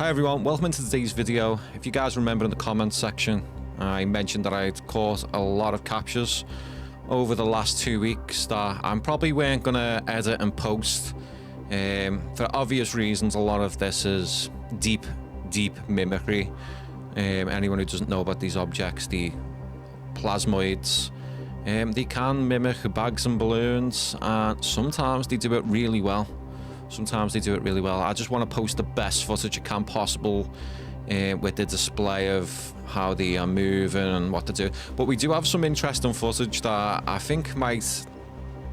Hi everyone, welcome into today's video. If you guys remember in the comments section, I mentioned that I'd caught a lot of captures over the last 2 weeks that I probably weren't going to edit and post. For obvious reasons, a lot of this is deep mimicry. Anyone who doesn't know about these objects, the plasmoids, they can mimic bags and balloons, and sometimes they do it really well. I just want to post the best footage I can possible with the display of how they are moving and what to do. But we do have some interesting footage that I think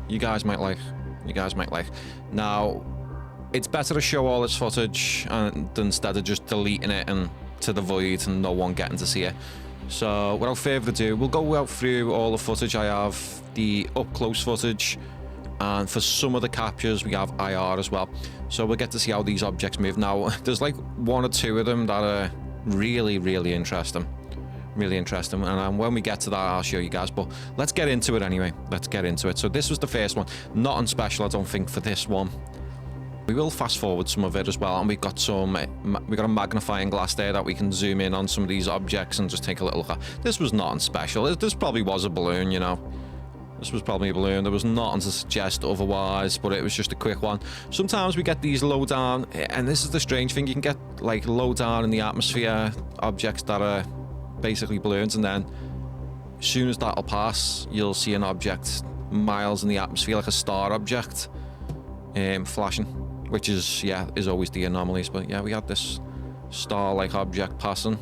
you guys might like. Now, it's better to show all this footage instead of just deleting it and to the void and no one getting to see it. So without further ado, we'll go out through all the footage I have, the up close footage, and for some of the captures we have IR as well, so we'll get to see how these objects move. Now there's like one or two of them that are really interesting, and when we get to that I'll show you guys, but let's get into it anyway. So this was the first one, nothing special I don't think for this one. We will fast forward some of it as well, and we've got a magnifying glass there that we can zoom in on some of these objects and just take a little look at. This was nothing special. This probably was a balloon, you know. This was probably a balloon. There was nothing to suggest otherwise, but it was just a quick one. Sometimes we get these low down, and this is the strange thing, you can get like low down in the atmosphere objects that are basically balloons, and then as soon as that'll pass, you'll see an object miles in the atmosphere, like a star object, flashing, which is always the anomalies. But yeah, we had this star-like object passing.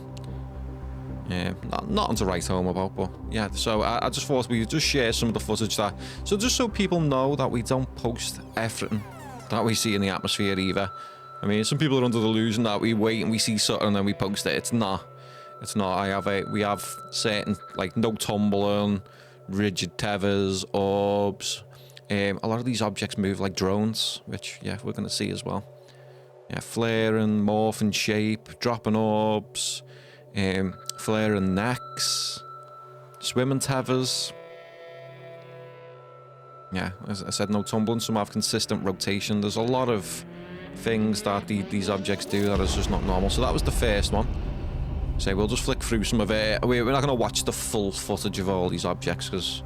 Nothing to write home about, but yeah, so I just thought we would just share some of the footage just so people know that we don't post everything that we see in the atmosphere either. I mean, some people are under the illusion that we wait and we see something and then we post it. It's not. We have certain, like, no tumbling, rigid tethers, orbs. A lot of these objects move like drones, which we're going to see as well. Yeah, flaring, morphing shape, dropping orbs, flaring necks, swimming tethers. Yeah, as I said, no tumbling. Some have consistent rotation. There's a lot of things that these objects do that is just not normal. So that was the first one. So we'll just flick through some of it. We're not going to watch the full footage of all these objects because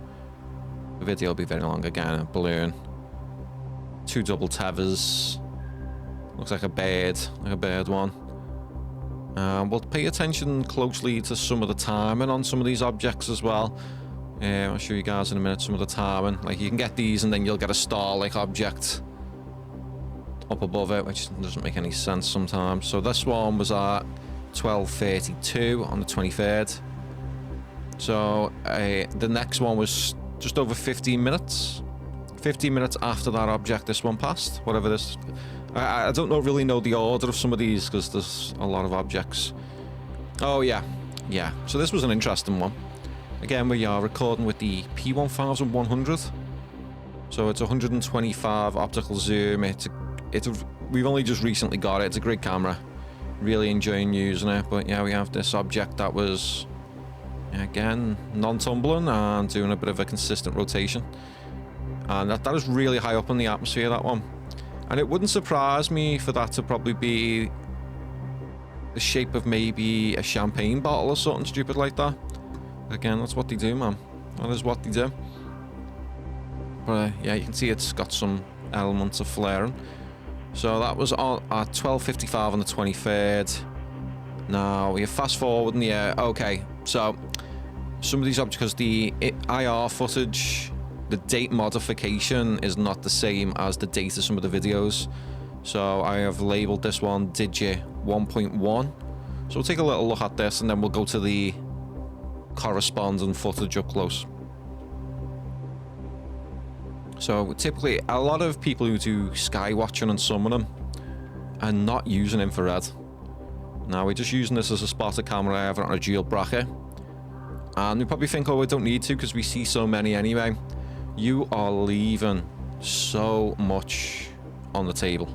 the video will be very long. Again, a balloon, two double tethers, looks like a bird one. We'll pay attention closely to some of the timing on some of these objects as well. I'll show you guys in a minute some of the timing. Like, you can get these and then you'll get a star-like object up above it, which doesn't make any sense sometimes. So this one was at 12:32 on the 23rd. So the next one was just over 15 minutes. 15 minutes after that object this one passed, whatever this. I don't really know the order of some of these because there's a lot of objects. Oh yeah, so this was an interesting one. Again, we are recording with the P1100, so it's 125 optical zoom. We've only just recently got it. It's a great camera, really enjoying using it. But yeah, we have this object that was, again, non-tumbling and doing a bit of a consistent rotation, and that is really high up in the atmosphere, that one. And it wouldn't surprise me for that to probably be the shape of maybe a champagne bottle or something stupid like that. Again, that's what they do, man. That is what they do. But yeah, you can see it's got some elements of flaring. So that was on at 12:55 on the 23rd. Now we have fast forward in the air. Okay, so some of these objects, because the IR footage, the date modification is not the same as the date of some of the videos. So I have labeled this one Digit 1.1. So we'll take a little look at this and then we'll go to the corresponding footage up close. So typically, a lot of people who do sky watching and summoning are not using infrared. Now we're just using this as a spotter camera I have on a dual bracket. And we probably think, oh, we don't need to because we see so many anyway. You are leaving so much on the table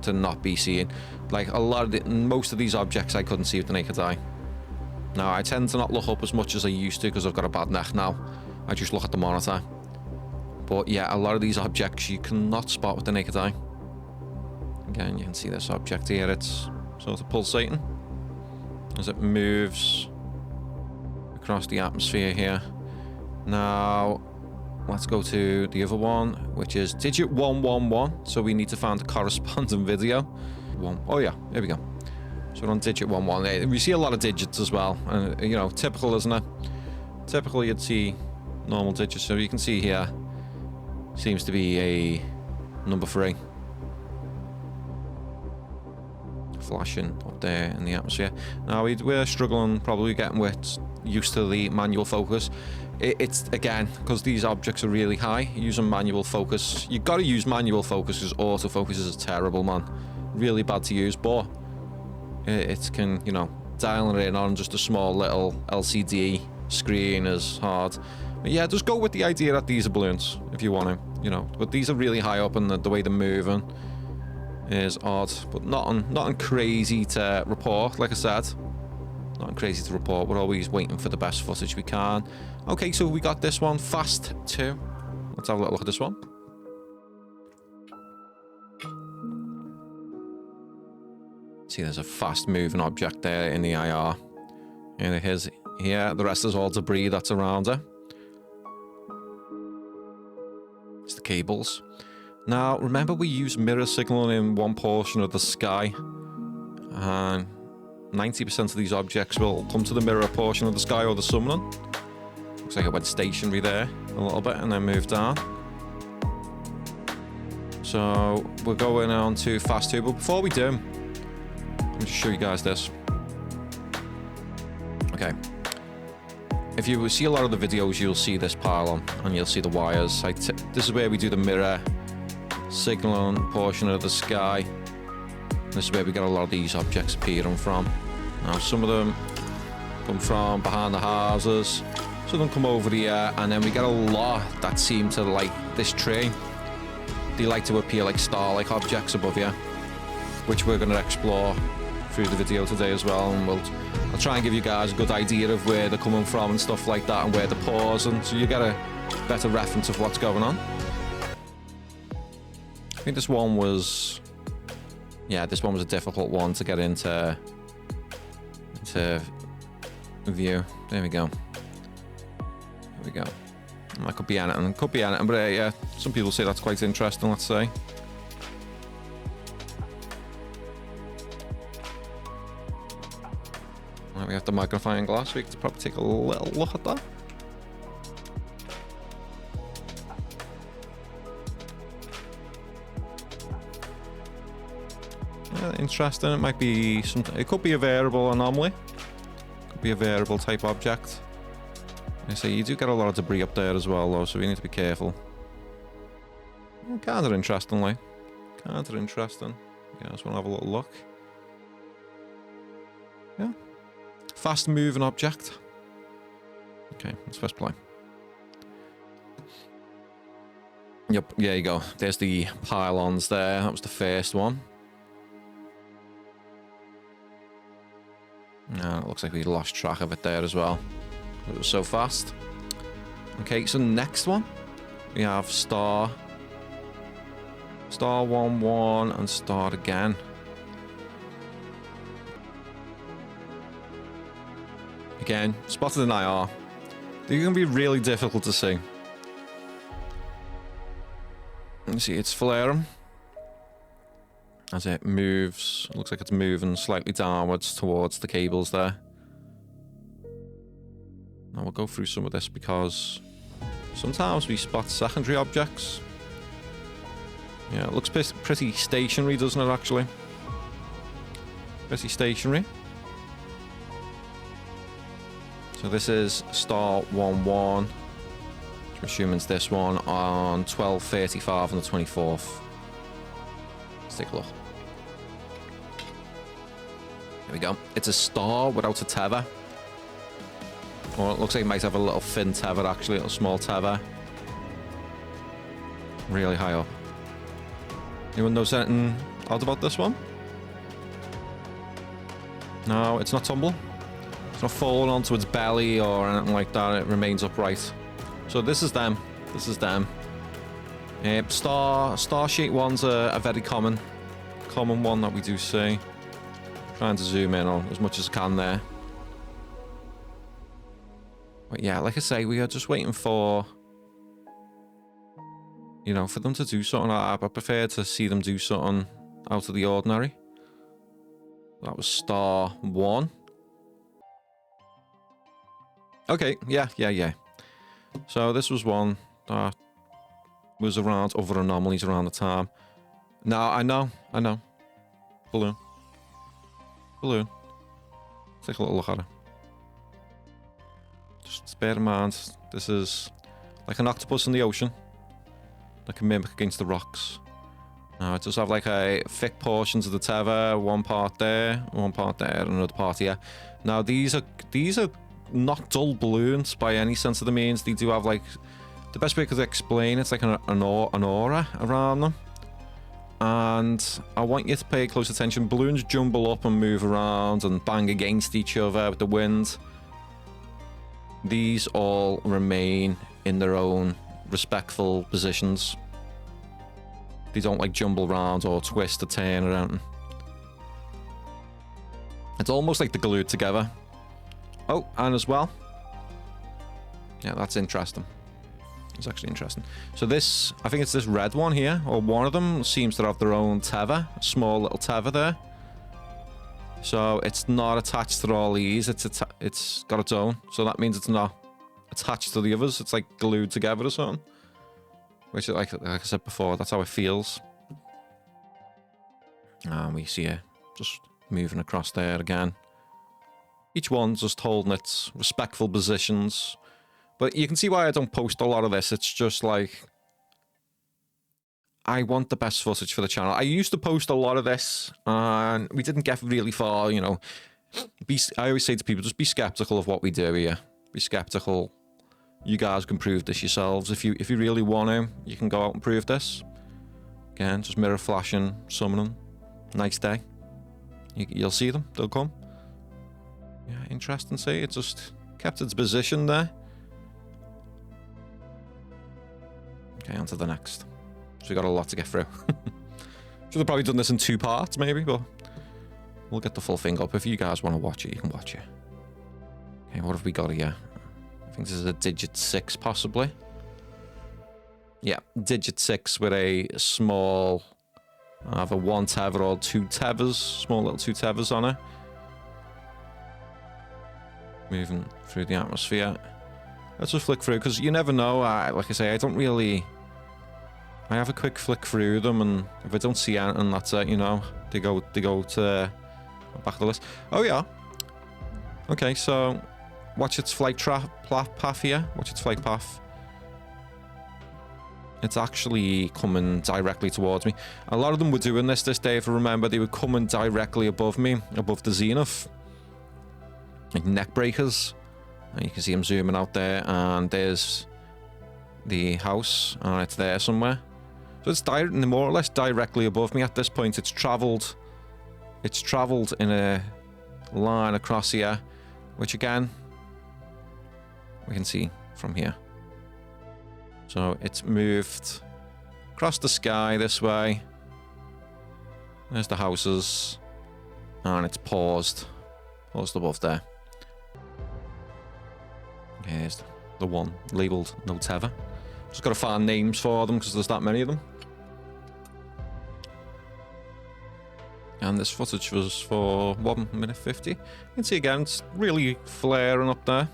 to not be seen. Like, most of these objects I couldn't see with the naked eye. Now, I tend to not look up as much as I used to because I've got a bad neck now. I just look at the monitor. But yeah, a lot of these objects you cannot spot with the naked eye. Again, you can see this object here. It's sort of pulsating as it moves across the atmosphere here. Now, let's go to the other one, which is digit 111. So we need to find the corresponding video. Oh yeah, here we go. So we're on digit 11. We see a lot of digits as well, and you know, typical, isn't it? Typically, you'd see normal digits. So you can see here, seems to be a number 3 flashing up there in the atmosphere. Now we're struggling, probably getting used to the manual focus. It's again because these objects are really high. Using manual focus, you got to use manual focus because autofocus is terrible, man. Really bad to use, but it can, you know, dialing it in on just a small little LCD screen is hard. But yeah, just go with the idea that these are balloons if you want to, you know. But these are really high up, and the way they're moving is odd, but nothing crazy to report. Like I said, nothing crazy to report. We're always waiting for the best footage we can. Okay, so we got this one, Fast 2. Let's have a little look at this one. See, there's a fast-moving object there in the IR. And here's here. The rest is all debris that's around it. It's the cables. Now, remember we use mirror signaling in one portion of the sky, and 90% of these objects will come to the mirror portion of the sky or the summoning. Looks like it went stationary there a little bit and then moved down. So we're going on to Fast 2, but before we do, let me just show you guys this. Okay. If you see a lot of the videos, you'll see this pylon and you'll see the wires. This is where we do the mirror signaling portion of the sky. This is where we get a lot of these objects appearing from. Now, some of them come from behind the houses, some of them come over here, and then we get a lot that seem to like this tree. They like to appear like star-like objects above you, which we're going to explore through the video today as well, and I'll try and give you guys a good idea of where they're coming from and stuff like that, and where they're pausing, so you get a better reference of what's going on. I think this one was a difficult one to get into view. There we go. There we go. That could be anything. Could be anything, but yeah, some people say that's quite interesting, let's say. Right, we have the magnifying glass. We can probably take a little look at that. Yeah, interesting. It might be something. It could be a variable anomaly. Could be a variable type object. I say you do get a lot of debris up there as well, though, so we need to be careful. Kind of interesting, like. Kind of interesting. Yeah, I just want to have a little look. Yeah. Fast moving object. Okay, let's first play. Yep, there you go. There's the pylons there. That was the first one. It looks like we lost track of it there as well. It was so fast. Okay, so next one we have star 11 and star again. Again, spotted in IR. They're going to be really difficult to see. You see it's flaring as it moves. It looks like it's moving slightly downwards towards the cables there. Now we'll go through some of this because sometimes we spot secondary objects. Yeah, it looks pretty stationary, doesn't it, actually? Pretty stationary. So this is star 11. I'm assuming it's this one on 12:35 on the 24th. Let's take a look. There we go. It's a star without a tether. Or it looks like it might have a little thin tether, actually, a little small tether. Really high up. Anyone knows anything odd about this one? No, it's not tumble. It's not falling onto its belly or anything like that. It remains upright. So this is them. This is them. Star-shaped ones are a very common one that we do see. Trying to zoom in on as much as I can there. But yeah, like I say, we are just waiting for, you know, for them to do something. I prefer to see them do something out of the ordinary. That was star 1. Okay, yeah. So this was one that was around other anomalies around the time. Now, I know. Balloon. Take a little look at it. Just bear in mind, this is like an octopus in the ocean that can mimic against the rocks. Now, it does have like a thick portions of the tether, one part there, and another part here. Now, these are not dull balloons by any sense of the means. They do have like, the best way I could explain it's like an aura around them. And I want you to pay close attention. Balloons jumble up and move around and bang against each other with the wind. These all remain in their own respectful positions. They don't like jumble around or twist or turn around. It's almost like they're glued together. Oh, and as well. Yeah, that's interesting. It's actually interesting. So this, I think it's this red one here, or one of them seems to have their own tether, a small little tether there. So it's not attached to all these, it's got its own. So that means it's not attached to the others, it's like glued together or something. Which, like I said before, that's how it feels. And we see it just moving across there again. Each one's just holding its respectful positions. But you can see why I don't post a lot of this. It's just like, I want the best footage for the channel. I used to post a lot of this, and we didn't get really far, you know. I always say to people, just be skeptical of what we do here. Be skeptical. You guys can prove this yourselves. If you really want to, you can go out and prove this. Again, just mirror flashing, summoning. Nice day. You'll see them. They'll come. Yeah, interesting. See, it just kept its position there. Okay, on to the next. So we got a lot to get through. Should have probably done this in 2 parts, maybe, but we'll get the full thing up. If you guys want to watch it, you can watch it. Okay, what have we got here? I think this is a digit 6, possibly. Yeah, digit 6 with a small, either 1 tether or 2 tethers, small little 2 tethers on it. Moving through the atmosphere. Let's just flick through, because you never know. Like I say, I don't really... I have a quick flick through them, and if I don't see anything, that's it, you know. They go to back of the list. Oh, yeah. Okay, so watch its flight path here. Watch its flight path. It's actually coming directly towards me. A lot of them were doing this day, if I remember. They were coming directly above me, above the zenith. Like neck breakers. And you can see them zooming out there, and there's the house, and it's there somewhere. So it's more or less directly above me at this point. It's travelled in a line across here, which again, we can see from here. So it's moved across the sky this way. There's the houses, and it's paused above there. Here's the one labelled no tether. Just got to find names for them because there's that many of them. And this footage was for 1 minute 50. You can see again, it's really flaring up there.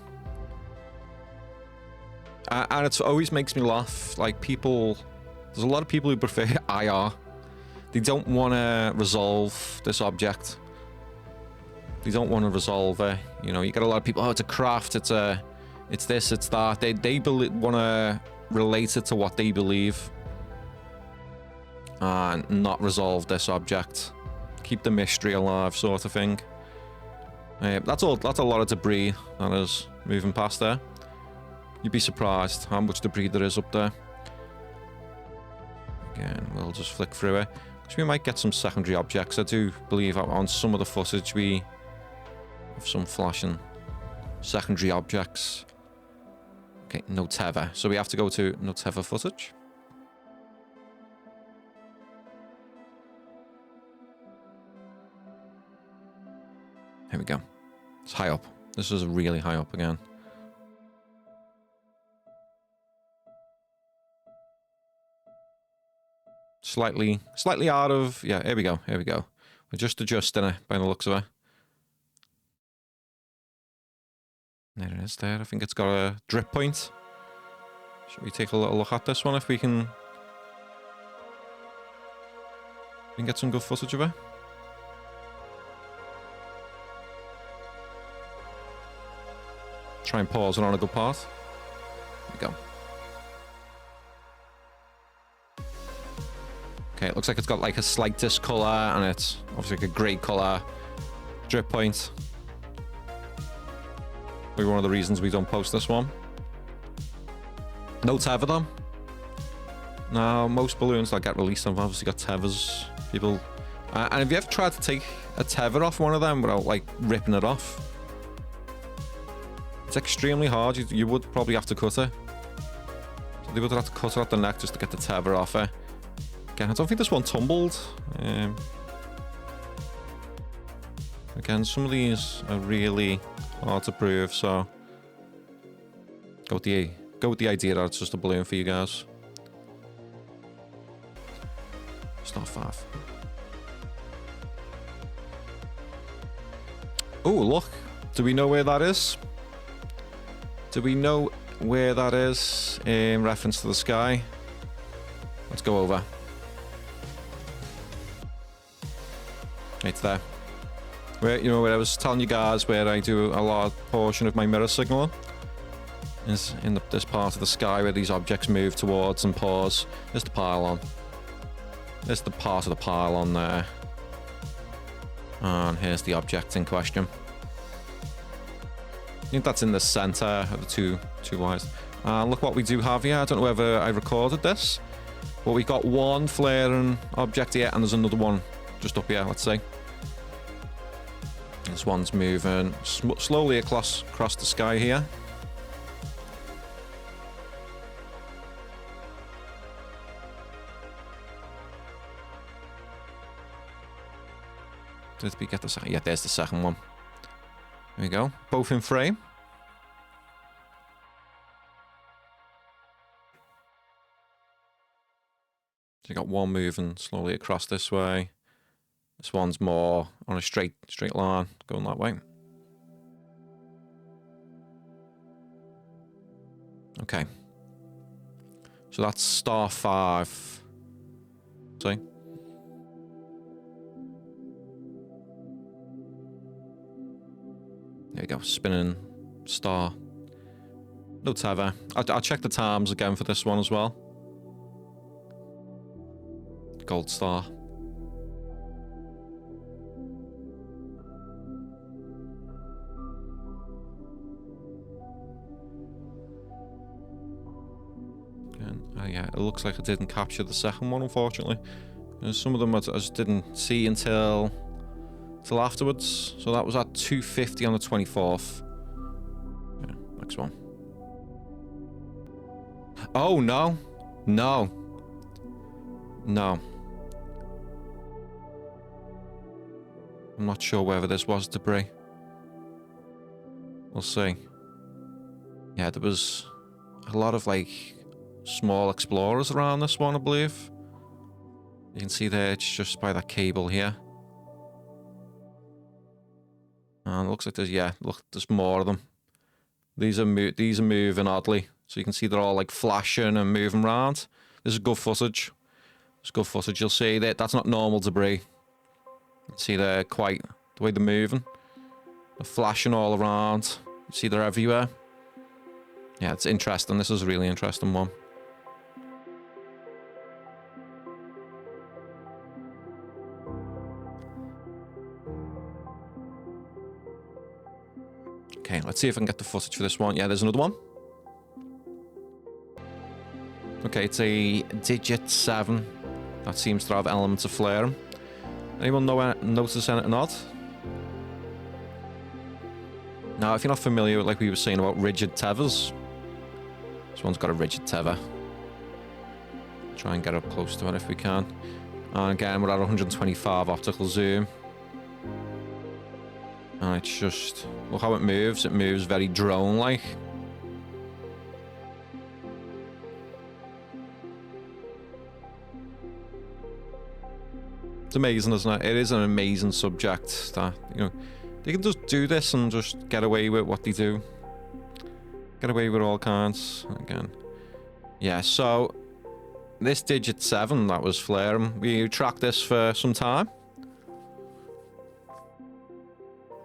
And it always makes me laugh. Like people, there's a lot of people who prefer IR. They don't want to resolve this object. They don't want to resolve it. You know, you get a lot of people, oh, it's a craft, it's this, it's that. They want to relate it to what they believe. And not resolve this object. Keep the mystery alive, sort of thing. That's a lot of debris that is moving past there. You'd be surprised how much debris there is up there. Again, we'll just flick through it. Because we might get some secondary objects. I do believe on some of the footage we have some flashing secondary objects. Okay, no tether. So we have to go to no tether footage. Here we go. It's high up. This is really high up again. Slightly out of... Yeah, here we go. Here we go. We're just adjusting it by the looks of it. There it is there. I think it's got a drip point. Should we take a little look at this one if we can... We can get some good footage of it. Try and pause it on a good part. There we go. Okay, it looks like it's got like a slight discolor and it's obviously like a grey colour drip point. Maybe one of the reasons we don't post this one. No tether though. Now, most balloons that get released have obviously got tethers. People... and have you ever tried to take a tether off one of them without like ripping it off? It's extremely hard. You would probably have to cut it. So they would have to cut it at the neck just to get the tether off it. Again, I don't think this one tumbled. Again, some of these are really hard to prove, so go with the idea that it's just a balloon for you guys. Star 5. Oh, look. Do we know where that is? Do we know where that is in reference to the sky? Let's go over. It's there. Where, you know, where I was telling you guys where I do a large portion of my mirror signaling is in this part of the sky where these objects move towards and pause. There's the pylon. There's the part of the pylon there. And here's the object in question. I think that's in the center of the two wires. And look what we do have here. I don't know whether I recorded this, but we got one flaring object here and there's another one just up here, let's say. This one's moving slowly across the sky here. Did we get the second? Yeah, there's the second one. There we go. Both in frame. So you got one moving slowly across this way. This one's more on a straight line going that way. Okay. So that's star 5. See? There we go, spinning star. No tether. I'll check the times again for this one as well. Gold star. Yeah, it looks like I didn't capture the second one, unfortunately. Some of them I just didn't see until afterwards. So that was at 2:50 on the 24th. Yeah, next one. Oh, no. No. No. I'm not sure whether this was debris. We'll see. Yeah, there was a lot of, like, small explorers around this one, I believe. You can see there, it's just by that cable here. And it looks like there's, yeah, look, there's more of them. These are moving oddly. So you can see they're all like flashing and moving around. This is good footage. It's good footage. You'll see that that's not normal debris. You see they're quite, the way they're moving. They're flashing all around. You see they're everywhere. Yeah, it's interesting. This is a really interesting one. Okay, let's see if I can get the footage for this one. Yeah, there's another one. Okay, it's a digit 7. That seems to have elements of flaring. Anyone notice anything odd? Now, if you're not familiar with, like we were saying about rigid tethers, this one's got a rigid tether. Try and get up close to it if we can. And again, we're at 125 optical zoom. And it's just, look how it moves. It moves very drone-like. It's amazing, isn't it? It is an amazing subject that, you know, they can just do this and just get away with what they do. Get away with all kinds. Again. Yeah, so this digit 7 that was flaring, we tracked this for some time.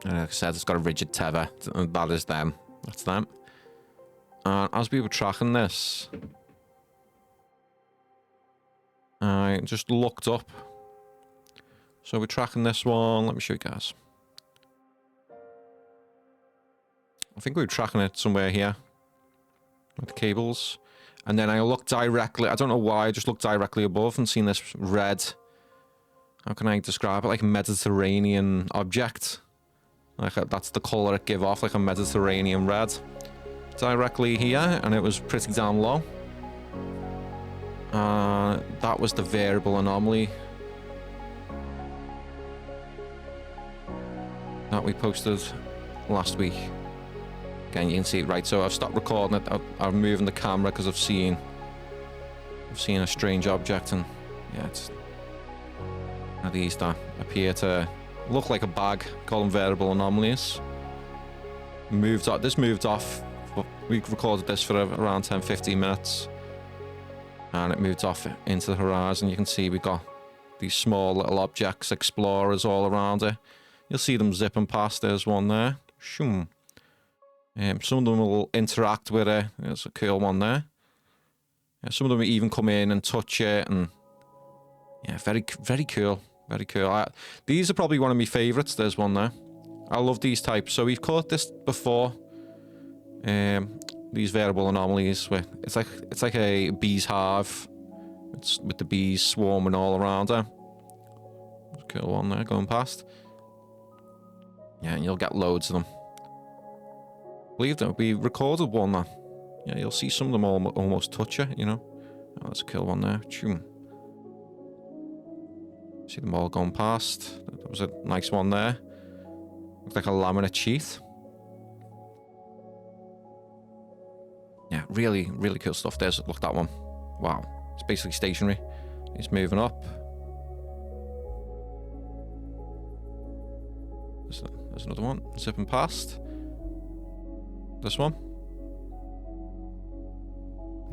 And like I said, it's got a rigid tether. That is them. That's them. And as we were tracking this, I just looked up. So we're tracking this one. Let me show you guys. I think we were tracking it somewhere here with the cables. And then I looked directly, I don't know why, I just looked directly above and seen this red, how can I describe it, like a Mediterranean object. Like that's the colour it gave off, like a Mediterranean red. Directly here, and it was pretty damn low. That was the variable anomaly that we posted last week. Again, you can see it, right? So I've stopped recording it. I'm moving the camera because I've seen a strange object, and yeah, it's these that appear to look like a bag. Call them variable anomalies. This moved off. We recorded this for around 10-15 minutes, and it moved off into the horizon. You can see we got these small little objects, explorers all around it. You'll see them zipping past. There's one there. Shoom. Some of them will interact with it. There's a cool one there. Yeah, some of them will even come in and touch it, and yeah, very, very cool. Very cool. These are probably one of my favourites. There's one there. I love these types. So we've caught this before. These variable anomalies where it's like a bee's hive. It's with the bees swarming all around her. There's a cool one there going past. Yeah, and you'll get loads of them. Believe that we recorded one that, yeah, you'll see some of them almost touch you, you know. Oh, that's a cool one there. Choom. See them all going past. That was a nice one there. Looks like a laminate sheath. Yeah, really, really cool stuff. There's, look, that one. Wow. It's basically stationary. It's moving up. There's another one. Zipping past. This one.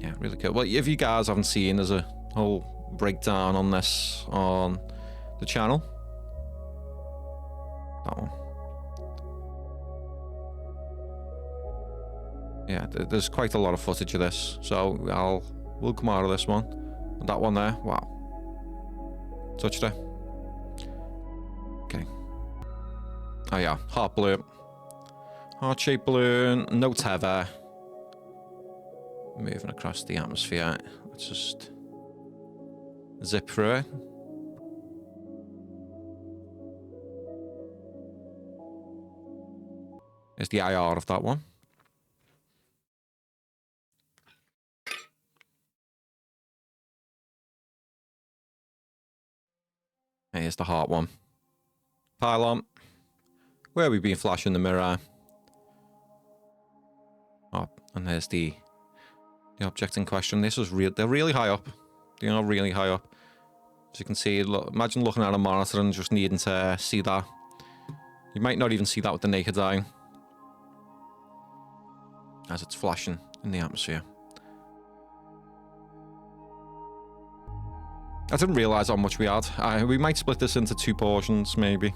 Yeah, really cool. Well, if you guys haven't seen, there's a whole breakdown on this on the channel. That one. Yeah, there's quite a lot of footage of this, so we'll come out of this one. And that one there, wow. Touched it. Okay. Oh yeah, heart balloon. Heart-shaped balloon, no tether. Moving across the atmosphere. Let's just zip through it. There's the IR of that one. Here's the heart one. Pylon. Where we've been flashing the mirror. Oh, and there's the object in question. This was real. They're really high up. They are really high up. As you can see, look, imagine looking at a monitor and just needing to see that. You might not even see that with the naked eye. As it's flashing in the atmosphere. I didn't realise how much we had. We might split this into 2 portions, maybe.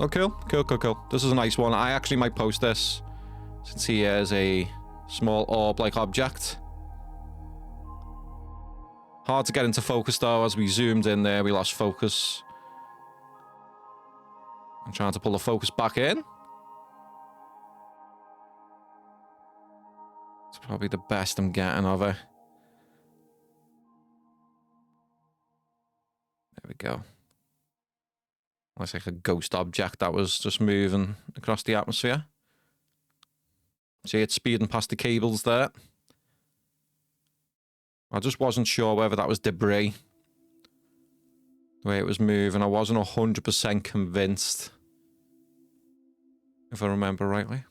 Oh, cool. Cool. This is a nice one. I actually might post this. Since he is a small orb-like object. Hard to get into focus, though. As we zoomed in there, we lost focus. I'm trying to pull the focus back in. It's probably the best I'm getting of it. There we go. Looks like a ghost object that was just moving across the atmosphere. See it speeding past the cables there. I just wasn't sure whether that was debris the way it was moving. I wasn't 100% convinced, if I remember rightly.